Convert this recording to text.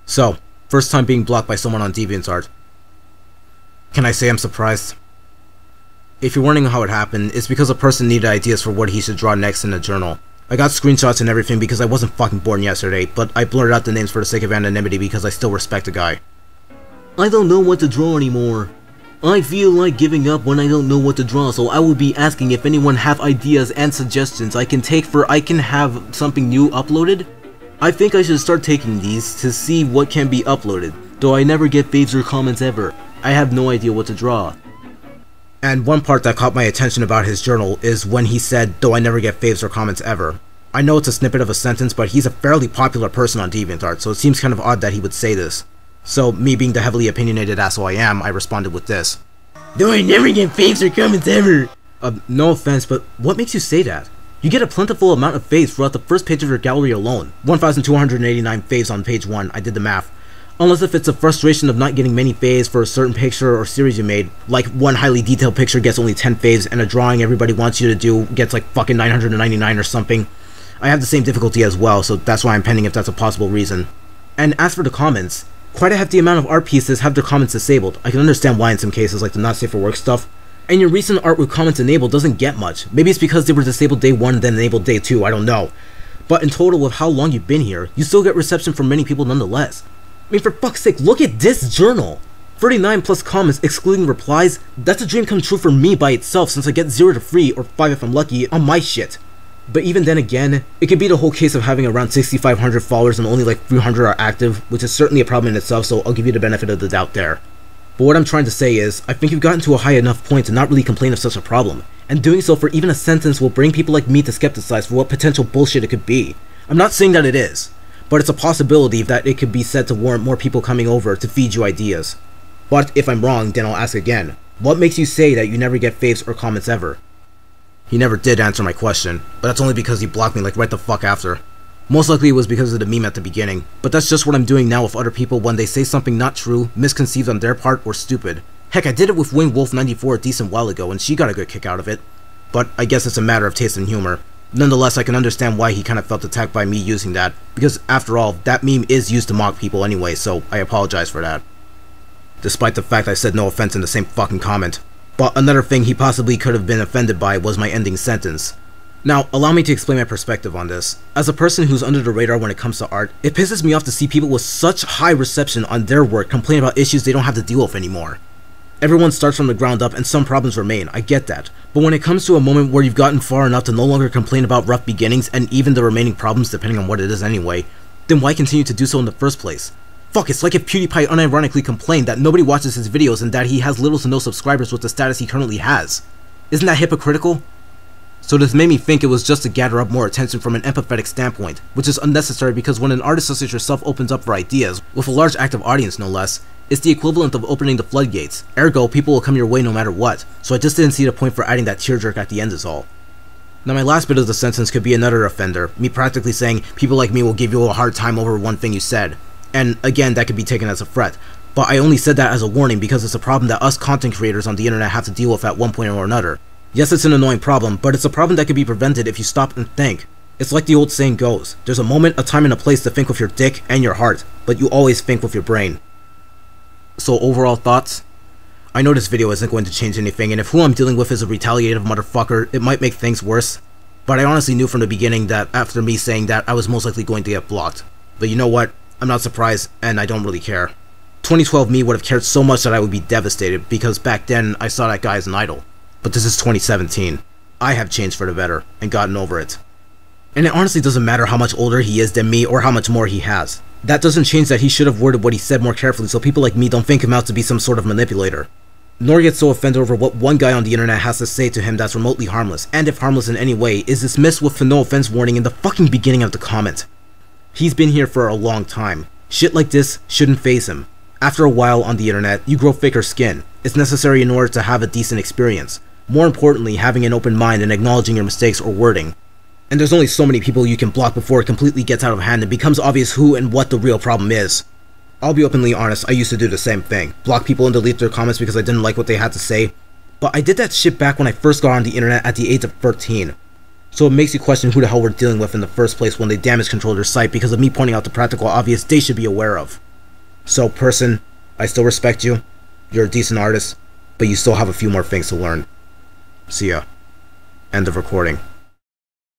So, first time being blocked by someone on DeviantART. Can I say I'm surprised? If you're wondering how it happened, it's because a person needed ideas for what he should draw next in a journal. I got screenshots and everything because I wasn't fucking born yesterday, but I blurred out the names for the sake of anonymity because I still respect the guy. I don't know what to draw anymore. I feel like giving up when I don't know what to draw, so I will be asking if anyone have ideas and suggestions I can have something new uploaded. I think I should start taking these to see what can be uploaded, though I never get faves or comments ever. I have no idea what to draw. And one part that caught my attention about his journal is when he said, though I never get faves or comments ever. I know it's a snippet of a sentence, but he's a fairly popular person on DeviantArt, so it seems kind of odd that he would say this. So, me being the heavily opinionated asshole I am, I responded with this. Though I never get faves or comments ever! No offense, but what makes you say that? You get a plentiful amount of faves throughout the first page of your gallery alone. 1,289 faves on page 1, I did the math. Unless if it's a frustration of not getting many faves for a certain picture or series you made, like one highly detailed picture gets only 10 faves and a drawing everybody wants you to do gets like fucking 999 or something. I have the same difficulty as well, so that's why I'm pending if that's a possible reason. And as for the comments, quite a hefty amount of art pieces have their comments disabled. I can understand why in some cases, like the not safe for work stuff. And your recent art with comments enabled doesn't get much. Maybe it's because they were disabled day 1 and then enabled day 2, I don't know. But in total, with how long you've been here, you still get reception from many people nonetheless. I mean, for fuck's sake, look at this journal! 39 plus comments excluding replies, that's a dream come true for me by itself since I get 0 to 3, or 5 if I'm lucky, on my shit. But even then again, it could be the whole case of having around 6,500 followers and only like 300 are active, which is certainly a problem in itself, so I'll give you the benefit of the doubt there. But what I'm trying to say is, I think you've gotten to a high enough point to not really complain of such a problem, and doing so for even a sentence will bring people like me to skepticize for what potential bullshit it could be. I'm not saying that it is, but it's a possibility that it could be said to warrant more people coming over to feed you ideas. But if I'm wrong, then I'll ask again, what makes you say that you never get faves or comments ever? He never did answer my question, but that's only because he blocked me like right the fuck after. Most likely it was because of the meme at the beginning, but that's just what I'm doing now with other people when they say something not true, misconceived on their part, or stupid. Heck, I did it with WingWolf94 a decent while ago and she got a good kick out of it. But I guess it's a matter of taste and humor. Nonetheless, I can understand why he kind of felt attacked by me using that, because after all, that meme is used to mock people anyway, so I apologize for that. Despite the fact I said no offense in the same fucking comment. But another thing he possibly could have been offended by was my ending sentence. Now, allow me to explain my perspective on this. As a person who's under the radar when it comes to art, it pisses me off to see people with such high reception on their work complain about issues they don't have to deal with anymore. Everyone starts from the ground up and some problems remain, I get that. But when it comes to a moment where you've gotten far enough to no longer complain about rough beginnings and even the remaining problems depending on what it is anyway, then why continue to do so in the first place? Fuck, it's like if PewDiePie unironically complained that nobody watches his videos and that he has little to no subscribers with the status he currently has. Isn't that hypocritical? So this made me think it was just to gather up more attention from an empathetic standpoint, which is unnecessary because when an artist such as yourself opens up for ideas, with a large active audience no less, it's the equivalent of opening the floodgates, ergo people will come your way no matter what, so I just didn't see the point for adding that tearjerk at the end is all. Now my last bit of the sentence could be another offender, me practically saying people like me will give you a hard time over one thing you said. And again, that could be taken as a threat, but I only said that as a warning because it's a problem that us content creators on the internet have to deal with at one point or another. Yes, it's an annoying problem, but it's a problem that could be prevented if you stop and think. It's like the old saying goes, there's a moment, a time, and a place to think with your dick and your heart, but you always think with your brain. So overall thoughts? I know this video isn't going to change anything, and if who I'm dealing with is a retaliative motherfucker, it might make things worse. But I honestly knew from the beginning that after me saying that, I was most likely going to get blocked. But you know what? I'm not surprised, and I don't really care. 2012 me would have cared so much that I would be devastated, because back then, I saw that guy as an idol. But this is 2017. I have changed for the better, and gotten over it. And it honestly doesn't matter how much older he is than me, or how much more he has. That doesn't change that he should have worded what he said more carefully so people like me don't think him out to be some sort of manipulator. Nor get so offended over what one guy on the internet has to say to him that's remotely harmless, and if harmless in any way, is dismissed with a no offense warning in the fucking beginning of the comment. He's been here for a long time. Shit like this shouldn't faze him. After a while on the internet, you grow thicker skin. It's necessary in order to have a decent experience. More importantly, having an open mind and acknowledging your mistakes or wording. And there's only so many people you can block before it completely gets out of hand and becomes obvious who and what the real problem is. I'll be openly honest, I used to do the same thing. Block people and delete their comments because I didn't like what they had to say. But I did that shit back when I first got on the internet at the age of 13. So it makes you question who the hell we're dealing with in the first place when they damage control their site because of me pointing out the practical obvious they should be aware of. So person, I still respect you. You're a decent artist, but you still have a few more things to learn. See ya. End of recording.